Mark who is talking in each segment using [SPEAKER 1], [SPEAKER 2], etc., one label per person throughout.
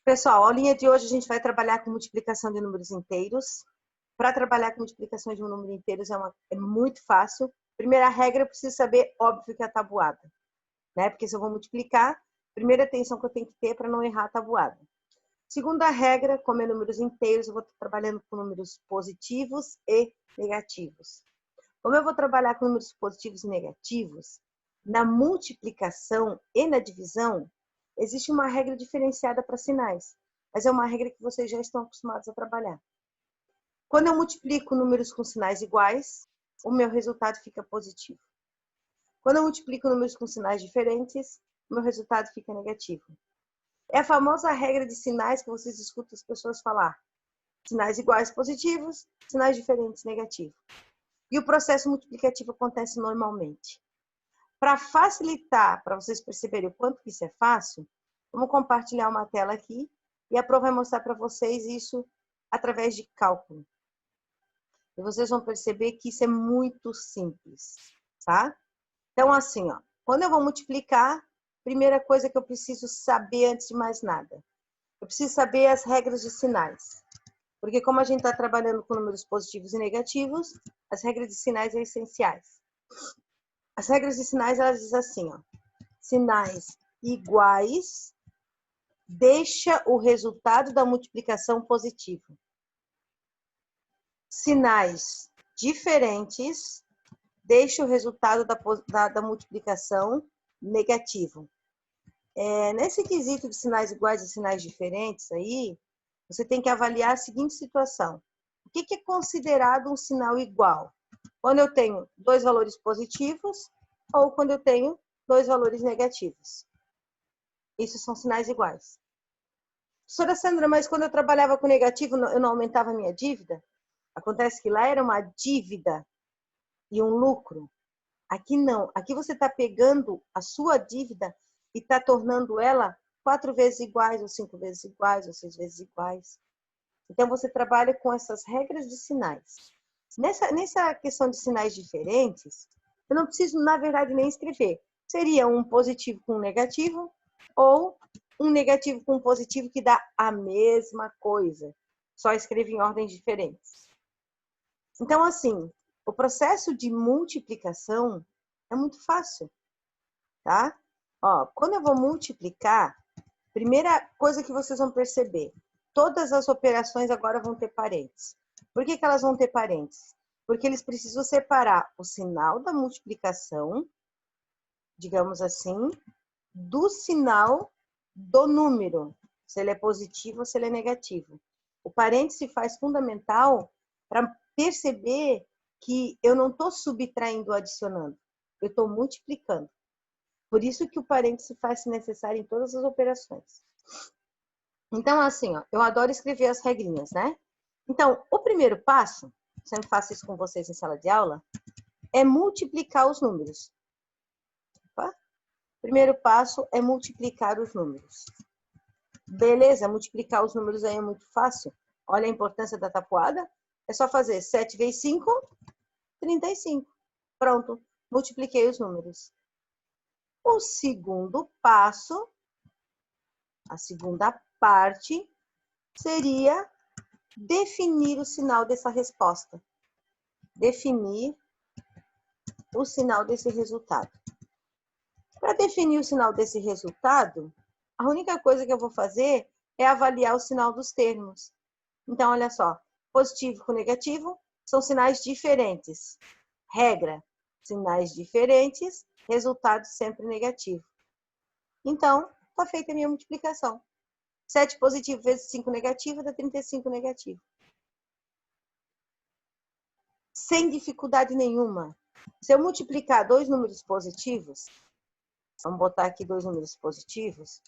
[SPEAKER 1] Pessoal, a aulinha de hoje a gente vai trabalhar com multiplicação de números inteiros. Para trabalhar com multiplicação de um número inteiro é muito fácil. Primeira regra, eu preciso saber, óbvio, que é a tabuada, né? Porque se eu vou multiplicar, primeira atenção que eu tenho que ter para não errar a tabuada. Segunda regra, como é números inteiros, eu vou estar trabalhando com números positivos e negativos. Como eu vou trabalhar com números positivos e negativos, na multiplicação e na divisão, existe uma regra diferenciada para sinais, mas é uma regra que vocês já estão acostumados a trabalhar. Quando eu multiplico números com sinais iguais, o meu resultado fica positivo. Quando eu multiplico números com sinais diferentes, o meu resultado fica negativo. É a famosa regra de sinais que vocês escutam as pessoas falar. Sinais iguais positivos, sinais diferentes negativos. E o processo multiplicativo acontece normalmente. Para facilitar, para vocês perceberem o quanto isso é fácil, vamos compartilhar uma tela aqui e a Pro vai mostrar para vocês isso através de cálculo. E vocês vão perceber que isso é muito simples, tá? Então, assim, ó, quando eu vou multiplicar, primeira coisa que eu preciso saber antes de mais nada, eu preciso saber as regras de sinais. Porque como a gente está trabalhando com números positivos e negativos, as regras de sinais são essenciais. As regras de sinais, elas dizem assim, ó, sinais iguais deixa o resultado da multiplicação positivo. Sinais diferentes deixa o resultado da multiplicação negativo. Nesse quesito de sinais iguais e sinais diferentes aí, você tem que avaliar a seguinte situação. O que é considerado um sinal igual? Quando eu tenho dois valores positivos ou quando eu tenho dois valores negativos. Isso são sinais iguais. Professora Sandra, mas quando eu trabalhava com negativo, eu não aumentava a minha dívida? Acontece que lá era uma dívida e um lucro. Aqui não. Aqui você está pegando a sua dívida e está tornando ela 4 vezes iguais, ou 5 vezes iguais, ou 6 vezes iguais. Então, você trabalha com essas regras de sinais. Nessa questão de sinais diferentes, eu não preciso, na verdade, nem escrever. Seria um positivo com um negativo ou um negativo com um positivo que dá a mesma coisa. Só escrevo em ordens diferentes. Então, assim, o processo de multiplicação é muito fácil, tá? Ó, quando eu vou multiplicar, primeira coisa que vocês vão perceber, todas as operações agora vão ter parênteses. Por que elas vão ter parênteses? Porque eles precisam separar o sinal da multiplicação, digamos assim, do sinal do número, se ele é positivo ou se ele é negativo. O parêntese faz fundamental para perceber que eu não estou subtraindo ou adicionando, eu estou multiplicando. Por isso que o parêntese faz necessário em todas as operações. Então, assim, ó, eu adoro escrever as regrinhas, né? Então, o primeiro passo, sempre faço isso com vocês em sala de aula, é multiplicar os números. Opa. Primeiro passo é multiplicar os números. Beleza, multiplicar os números aí é muito fácil. Olha a importância da tabuada. É só fazer 7 vezes 5, 35. Pronto, multipliquei os números. O segundo passo, a segunda parte, seria definir o sinal dessa resposta. Definir o sinal desse resultado. Para definir o sinal desse resultado, a única coisa que eu vou fazer é avaliar o sinal dos termos. Então, olha só, positivo com negativo são sinais diferentes. Regra, sinais diferentes, resultado sempre negativo. Então, está feita a minha multiplicação. 7 positivo vezes 5 negativo dá 35 negativo. Sem dificuldade nenhuma. Se eu multiplicar dois números positivos, vamos botar aqui dois números positivos,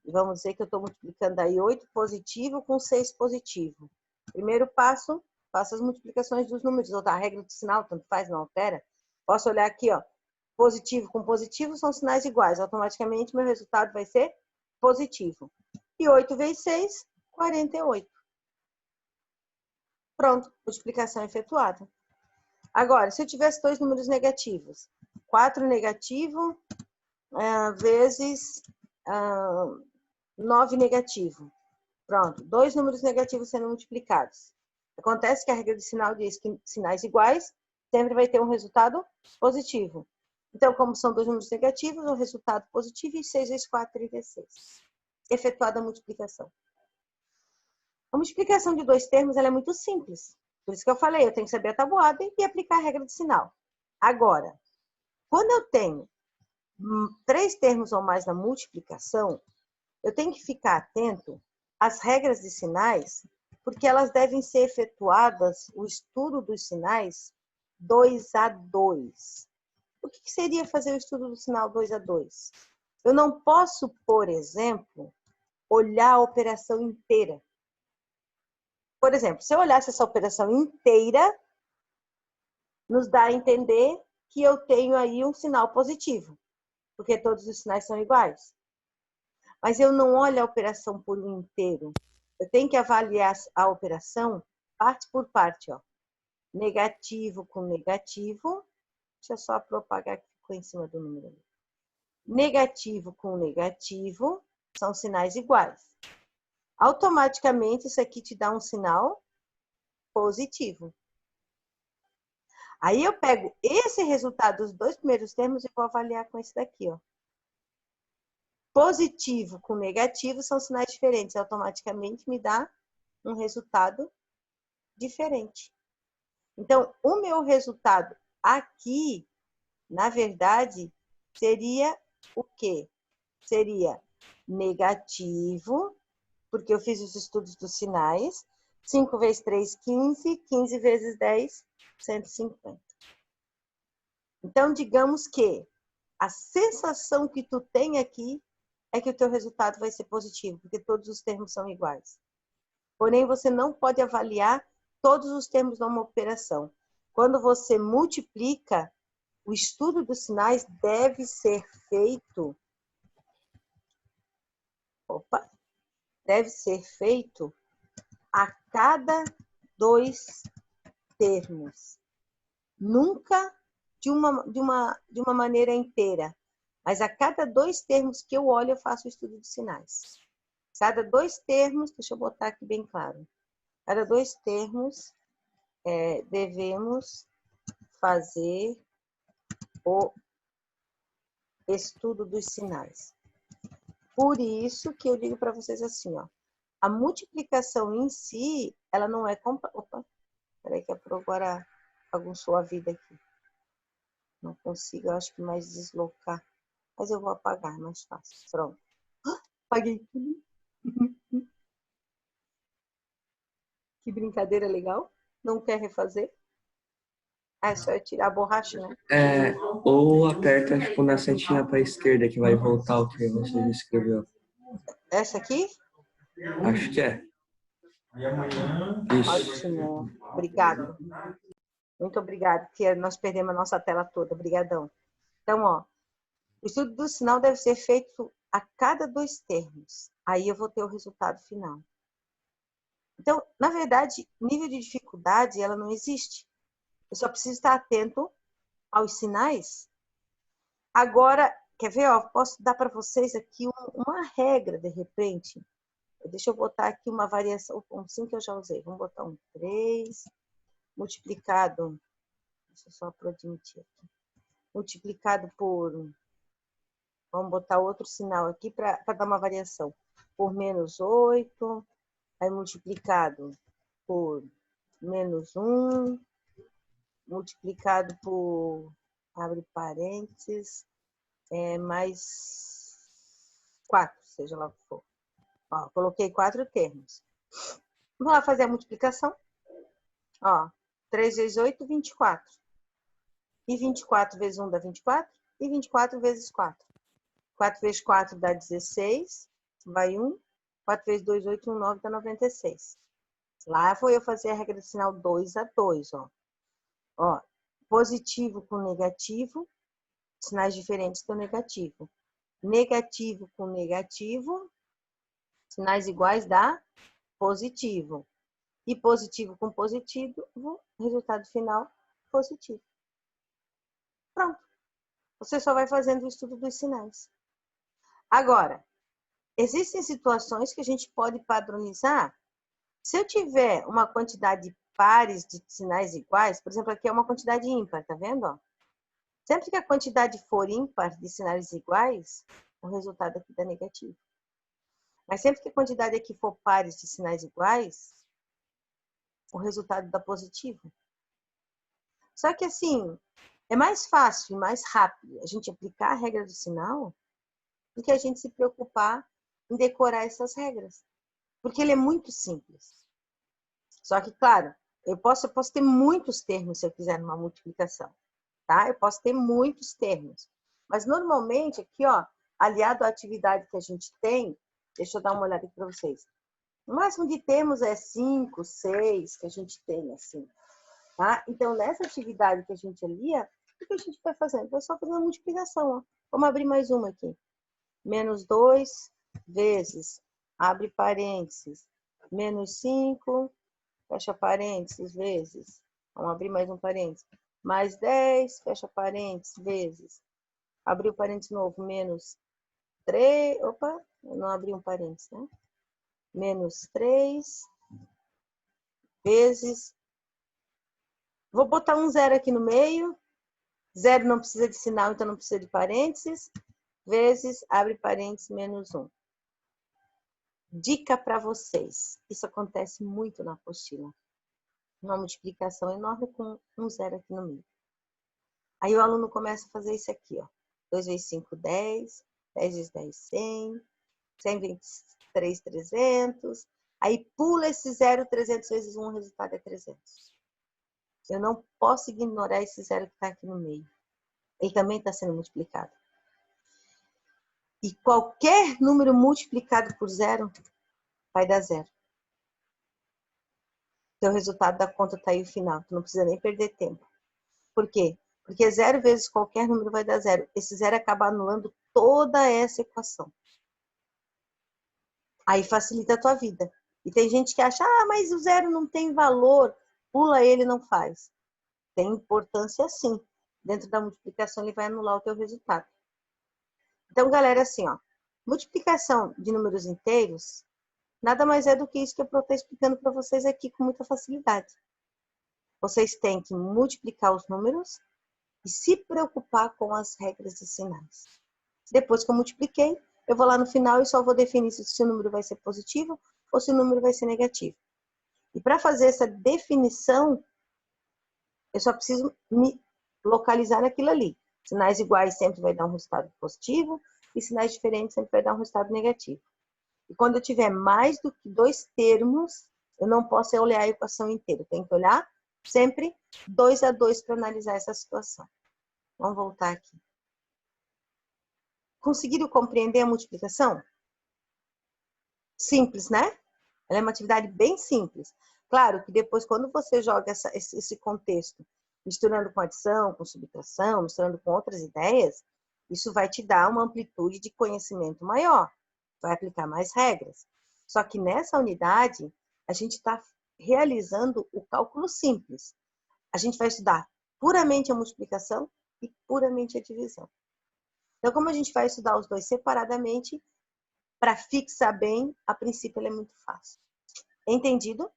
[SPEAKER 1] e vamos dizer que eu estou multiplicando aí 8 positivo com 6 positivo. Primeiro passo, faço as multiplicações dos números, ou da regra do sinal, tanto faz, não altera. Posso olhar aqui, ó, positivo com positivo são sinais iguais, automaticamente meu resultado vai ser positivo. E 8 vezes 6, 48. Pronto, multiplicação efetuada. Agora, se eu tivesse dois números negativos, 4 negativo vezes 9 negativo. Pronto, dois números negativos sendo multiplicados. Acontece que a regra de sinal diz que sinais iguais sempre vai ter um resultado positivo. Então, como são dois números negativos, o resultado positivo é 6 vezes 4, 36. Efetuada a multiplicação. A multiplicação de dois termos ela é muito simples. Por isso que eu falei, eu tenho que saber a tabuada e aplicar a regra de sinal. Agora, quando eu tenho três termos ou mais na multiplicação, eu tenho que ficar atento às regras de sinais, porque elas devem ser efetuadas, o estudo dos sinais, 2 a 2. O que seria fazer o estudo do sinal 2 a 2? Eu não posso, por exemplo, olhar a operação inteira. Por exemplo, se eu olhasse essa operação inteira, nos dá a entender que eu tenho aí um sinal positivo, porque todos os sinais são iguais. Mas eu não olho a operação por um inteiro. Eu tenho que avaliar a operação parte por parte, ó. Negativo com negativo. Deixa eu só propagar que ficou em cima do número. Negativo com negativo são sinais iguais. Automaticamente, isso aqui te dá um sinal positivo. Aí eu pego esse resultado dos dois primeiros termos e vou avaliar com esse daqui, ó. Positivo com negativo são sinais diferentes. Automaticamente me dá um resultado diferente. Então, o meu resultado aqui, na verdade, seria o quê? Seria negativo, porque eu fiz os estudos dos sinais. 5 vezes 3, 15. 15 vezes 10, 150. Então, digamos que a sensação que tu tem aqui é que o teu resultado vai ser positivo, porque todos os termos são iguais. Porém, você não pode avaliar todos os termos numa operação. Quando você multiplica, o estudo dos sinais deve ser feito. Deve ser feito a cada dois termos. Nunca de uma maneira inteira. Mas a cada dois termos que eu olho, eu faço o estudo de sinais. Cada dois termos, deixa eu botar aqui bem claro. Cada dois termos, devemos fazer o estudo dos sinais. Por isso que eu digo para vocês assim, ó. A multiplicação em si, ela não é... Opa, peraí que agora bagunçou a vida aqui. Não consigo, eu acho que mais deslocar. Mas eu vou apagar, mais fácil. Pronto. Apaguei tudo. Que brincadeira legal. Não quer refazer? Ah, é só eu tirar a borracha, né?
[SPEAKER 2] Ou aperta tipo, na setinha para a esquerda que vai voltar o que você escreveu.
[SPEAKER 1] Essa aqui?
[SPEAKER 2] Acho que é. Isso.
[SPEAKER 1] Ótimo. Obrigado. Muito obrigado, porque nós perdemos a nossa tela toda. Obrigadão. Então, ó, o estudo do sinal deve ser feito a cada dois termos. Aí eu vou ter o resultado final. Então, na verdade, nível de dificuldade, ela não existe. Eu só preciso estar atento aos sinais. Agora, quer ver? Ó, posso dar para vocês aqui uma regra, de repente. Deixa eu botar aqui uma variação, um 5 que eu já usei. Vamos botar um 3, multiplicado, deixa eu só admitir aqui, multiplicado por, vamos botar outro sinal aqui para dar uma variação, por menos 8, aí multiplicado por menos 1, multiplicado por, abre parênteses, mais 4, seja lá o que for. Ó, coloquei 4 termos. Vamos lá fazer a multiplicação? Ó, 3 vezes 8, 24. E 24 vezes 1 dá 24. E 24 vezes 4. 4 vezes 4 dá 16. Vai 1. 4 vezes 2, 8, 1, 9 dá 96. Lá foi eu fazer a regra de sinal 2 a 2, ó. Ó, positivo com negativo, sinais diferentes do negativo. Negativo com negativo, sinais iguais dá positivo. E positivo com positivo, resultado final positivo. Pronto. Você só vai fazendo o estudo dos sinais. Agora, existem situações que a gente pode padronizar. Se eu tiver uma quantidade de pares de sinais iguais, por exemplo, aqui é uma quantidade ímpar, tá vendo? Ó? Sempre que a quantidade for ímpar de sinais iguais, o resultado aqui dá negativo. Mas sempre que a quantidade aqui for pares de sinais iguais, o resultado dá positivo. Só que assim, é mais fácil e mais rápido a gente aplicar a regra do sinal do que a gente se preocupar em decorar essas regras. Porque ele é muito simples. Só que, claro, eu posso ter muitos termos se eu quiser numa multiplicação. Tá? Eu posso ter muitos termos. Mas, normalmente, aqui, ó, aliado à atividade que a gente tem, deixa eu dar uma olhada aqui para vocês. O máximo de termos é 5, 6 que a gente tem, assim. Tá? Então, nessa atividade que a gente alia, o que a gente vai fazendo? Vai só fazer uma multiplicação. Ó. Vamos abrir mais uma aqui. Menos 2 vezes, abre parênteses, menos 5, fecha parênteses, vezes. Vamos abrir mais um parênteses. Mais 10, fecha parênteses, vezes. Abriu parênteses novo, menos 3. Opa, eu não abri um parênteses, né? Menos 3, vezes. Vou botar um zero aqui no meio. Zero não precisa de sinal, então não precisa de parênteses. Vezes, abre parênteses, menos 1. Dica para vocês. Isso acontece muito na apostila. Uma multiplicação enorme com um zero aqui no meio. Aí o aluno começa a fazer isso aqui, ó. 2 vezes 5, 10. 10 vezes 10, 100. 100 vezes 3, 300. Aí pula esse 0, 300 vezes 1, o resultado é 300. Eu não posso ignorar esse zero que está aqui no meio. Ele também está sendo multiplicado. E qualquer número multiplicado por zero vai dar zero. Então, o resultado da conta está aí no final. Tu não precisa nem perder tempo. Por quê? Porque zero vezes qualquer número vai dar zero. Esse zero acaba anulando toda essa equação. Aí facilita a tua vida. E tem gente que acha, mas o zero não tem valor. Pula ele, não faz. Tem importância sim. Dentro da multiplicação, ele vai anular o teu resultado. Então, galera, assim, ó. Multiplicação de números inteiros nada mais é do que isso que eu estou explicando para vocês aqui com muita facilidade. Vocês têm que multiplicar os números e se preocupar com as regras de sinais. Depois que eu multipliquei, eu vou lá no final e só vou definir se o número vai ser positivo ou se o número vai ser negativo. E para fazer essa definição, eu só preciso me localizar naquilo ali. Sinais iguais sempre vai dar um resultado positivo e sinais diferentes sempre vai dar um resultado negativo. E quando eu tiver mais do que 2 termos, eu não posso olhar a equação inteira. Eu tenho que olhar sempre 2 a 2 para analisar essa situação. Vamos voltar aqui. Conseguiram compreender a multiplicação? Simples, né? Ela é uma atividade bem simples. Claro que depois, quando você joga esse contexto, misturando com adição, com subtração, misturando com outras ideias, isso vai te dar uma amplitude de conhecimento maior. Vai aplicar mais regras. Só que nessa unidade, a gente está realizando o cálculo simples. A gente vai estudar puramente a multiplicação e puramente a divisão. Então, como a gente vai estudar os dois separadamente, para fixar bem, a princípio, ele é muito fácil. Entendido?